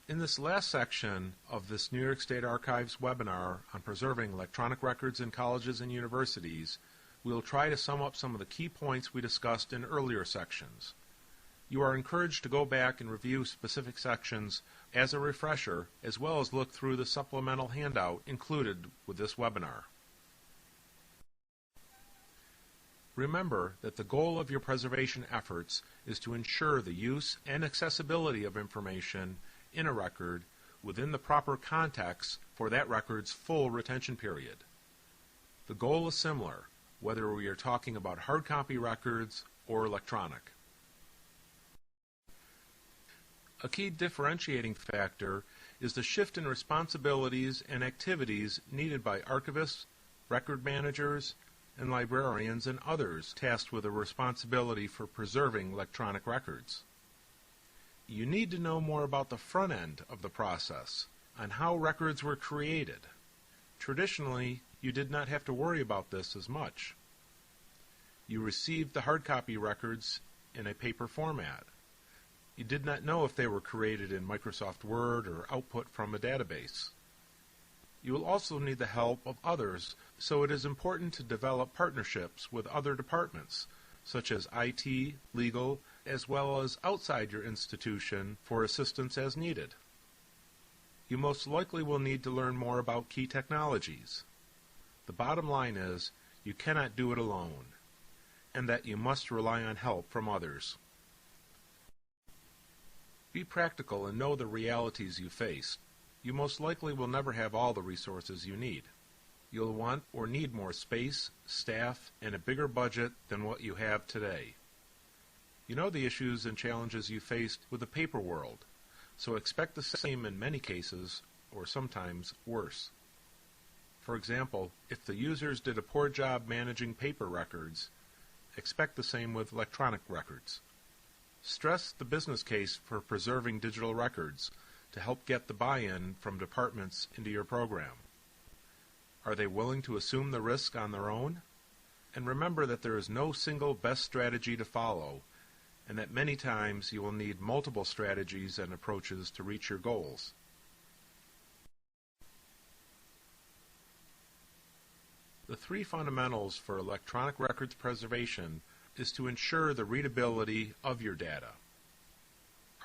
In this last section of this New York State Archives webinar on preserving electronic records in colleges and universities, we will try to sum up some of the key points we discussed in earlier sections. You are encouraged to go back and review specific sections as a refresher, as well as look through the supplemental handout included with this webinar. Remember that the goal of your preservation efforts is to ensure the use and accessibility of information in a record within the proper context for that record's full retention period. The goal is similar, whether we are talking about hard copy records or electronic. A key differentiating factor is the shift in responsibilities and activities needed by archivists, record managers, and librarians and others tasked with a responsibility for preserving electronic records. You need to know more about the front end of the process, on how records were created. Traditionally, you did not have to worry about this as much. You received the hard copy records in a paper format. You did not know if they were created in Microsoft Word or output from a database. You will also need the help of others, so it is important to develop partnerships with other departments, such as IT, legal, as well as outside your institution for assistance as needed. You most likely will need to learn more about key technologies. The bottom line is, you cannot do it alone, and that you must rely on help from others. Be practical and know the realities you face. You most likely will never have all the resources you need. You'll want or need more space, staff, and a bigger budget than what you have today. You know the issues and challenges you faced with the paper world, so expect the same in many cases, or sometimes worse. For example, if the users did a poor job managing paper records, expect the same with electronic records. Stress the business case for preserving digital records to help get the buy-in from departments into your program. Are they willing to assume the risk on their own? And remember that there is no single best strategy to follow, and that many times you will need multiple strategies and approaches to reach your goals. The three fundamentals for electronic records preservation is to ensure the readability of your data.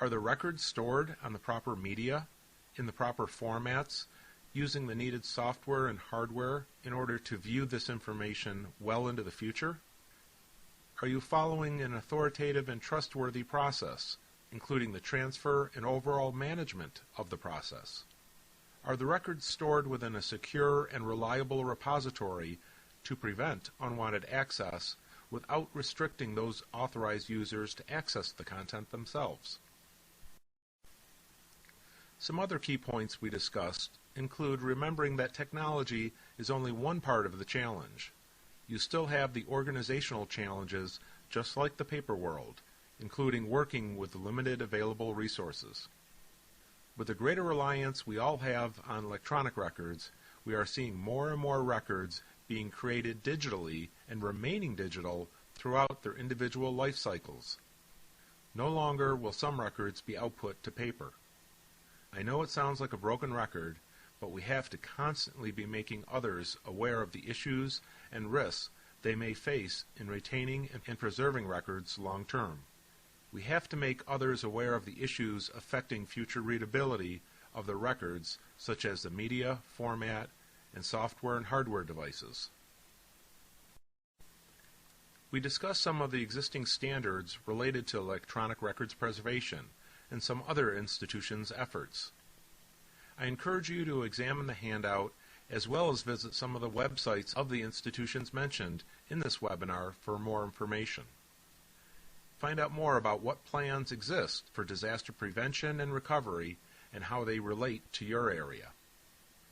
Are the records stored on the proper media, in the proper formats, using the needed software and hardware in order to view this information well into the future? Are you following an authoritative and trustworthy process, including the transfer and overall management of the process? Are the records stored within a secure and reliable repository to prevent unwanted access without restricting those authorized users to access the content themselves? Some other key points we discussed include remembering that technology is only one part of the challenge. You still have the organizational challenges just like the paper world, including working with the limited available resources. With the greater reliance we all have on electronic records, we are seeing more and more records being created digitally and remaining digital throughout their individual life cycles. No longer will some records be output to paper. I know it sounds like a broken record, but we have to constantly be making others aware of the issues and risks they may face in retaining and preserving records long term. We have to make others aware of the issues affecting future readability of the records, such as the media, format, and software and hardware devices. We discussed some of the existing standards related to electronic records preservation and some other institutions' efforts. I encourage you to examine the handout as well as visit some of the websites of the institutions mentioned in this webinar for more information. Find out more about what plans exist for disaster prevention and recovery and how they relate to your area.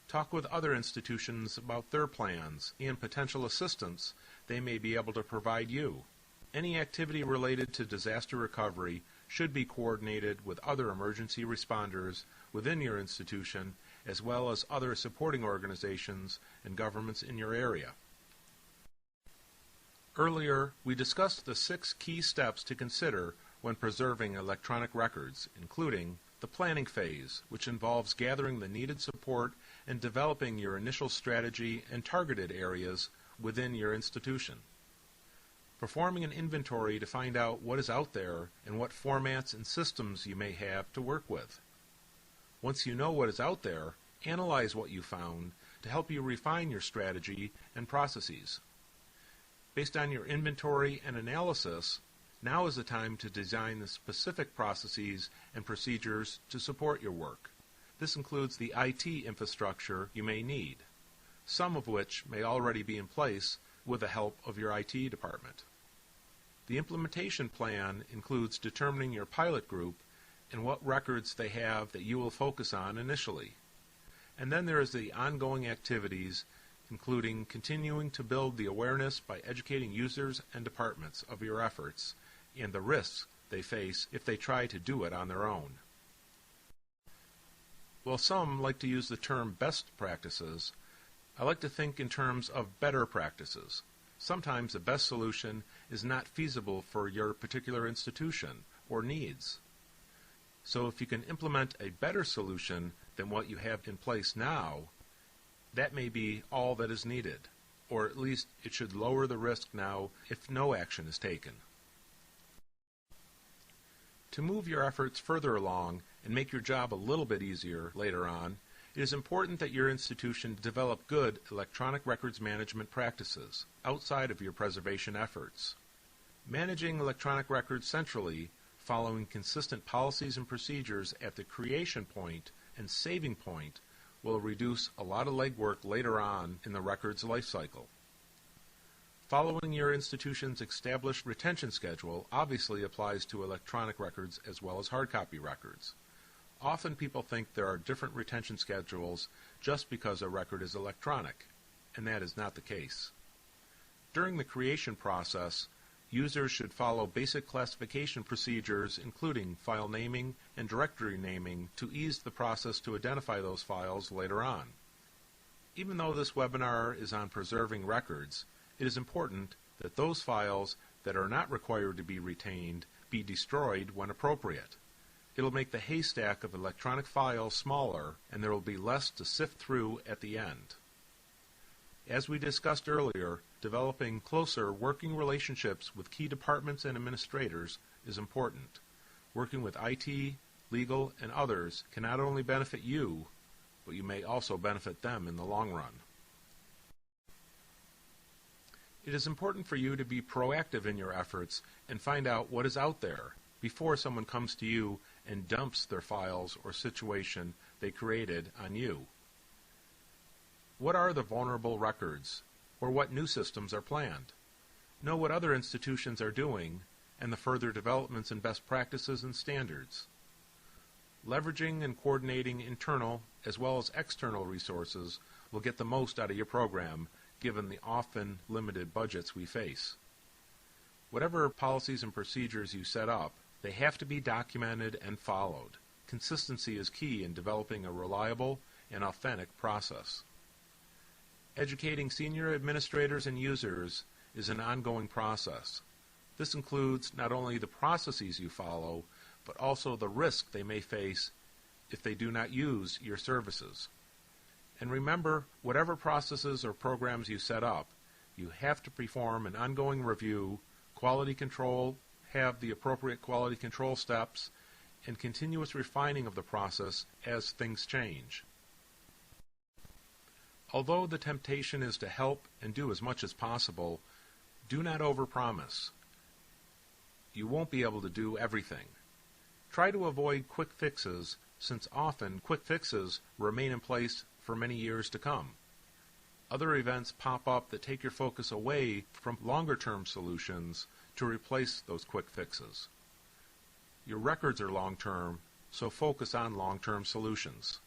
Talk with other institutions about their plans and potential assistance they may be able to provide you. Any activity related to disaster recovery should be coordinated with other emergency responders within your institution, as well as other supporting organizations and governments in your area. Earlier, we discussed the 6 key steps to consider when preserving electronic records, including The planning phase, which involves gathering the needed support and developing your initial strategy and targeted areas within your institution. Performing an inventory to find out what is out there and what formats and systems you may have to work with. Once you know what is out there, analyze what you found to help you refine your strategy and processes. Based on your inventory and analysis, now is the time to design the specific processes and procedures to support your work. This includes the IT infrastructure you may need, some of which may already be in place with the help of your IT department. The implementation plan includes determining your pilot group and what records they have that you will focus on initially. And then there is the ongoing activities, including continuing to build the awareness by educating users and departments of your efforts and the risks they face if they try to do it on their own. While some like to use the term best practices, I like to think in terms of better practices. Sometimes the best solution is not feasible for your particular institution or needs. So if you can implement a better solution than what you have in place now, that may be all that is needed, or at least it should lower the risk now if no action is taken. To move your efforts further along and make your job a little bit easier later on, it is important that your institution develop good electronic records management practices outside of your preservation efforts. Managing electronic records centrally, following consistent policies and procedures at the creation point and saving point, will reduce a lot of legwork later on in the record's life cycle. Following your institution's established retention schedule obviously applies to electronic records as well as hard copy records. Often people think there are different retention schedules just because a record is electronic, and that is not the case. During the creation process, users should follow basic classification procedures including file naming and directory naming to ease the process to identify those files later on. Even though this webinar is on preserving records, it is important that those files that are not required to be retained be destroyed when appropriate. It'll make the haystack of electronic files smaller, and there will be less to sift through at the end. As we discussed earlier, developing closer working relationships with key departments and administrators is important. Working with IT, legal, and others can not only benefit you, but you may also benefit them in the long run. It is important for you to be proactive in your efforts and find out what is out there before someone comes to you and dumps their files or situation they created on you. What are the vulnerable records, or what new systems are planned? Know what other institutions are doing and the further developments in best practices and standards. Leveraging and coordinating internal as well as external resources will get the most out of your program given the often limited budgets we face. Whatever policies and procedures you set up, they have to be documented and followed. Consistency is key in developing a reliable and authentic process. Educating senior administrators and users is an ongoing process. This includes not only the processes you follow, but also the risk they may face if they do not use your services. And remember, whatever processes or programs you set up, you have to perform an ongoing review, quality control, have the appropriate quality control steps, and continuous refining of the process as things change. Although the temptation is to help and do as much as possible, do not overpromise. You won't be able to do everything. Try to avoid quick fixes, since often quick fixes remain in place for many years to come. Other events pop up that take your focus away from longer-term solutions to replace those quick fixes. Your records are long-term, so focus on long-term solutions.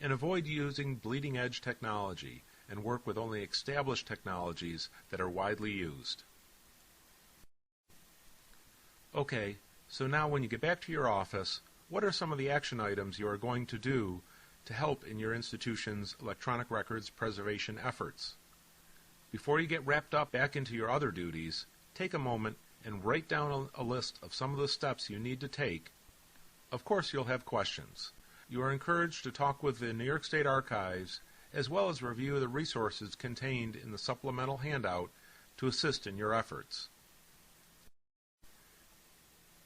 And avoid using bleeding-edge technology and work with only established technologies that are widely used. Okay, so now when you get back to your office, what are some of the action items you are going to do to help in your institution's electronic records preservation efforts? Before you get wrapped up back into your other duties, take a moment and write down a list of some of the steps you need to take, Of course, you'll have questions. You are encouraged to talk with the New York State Archives, as well as review the resources contained in the supplemental handout to assist in your efforts.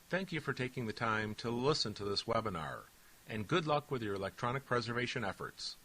Thank you for taking the time to listen to this webinar, and good luck with your electronic preservation efforts.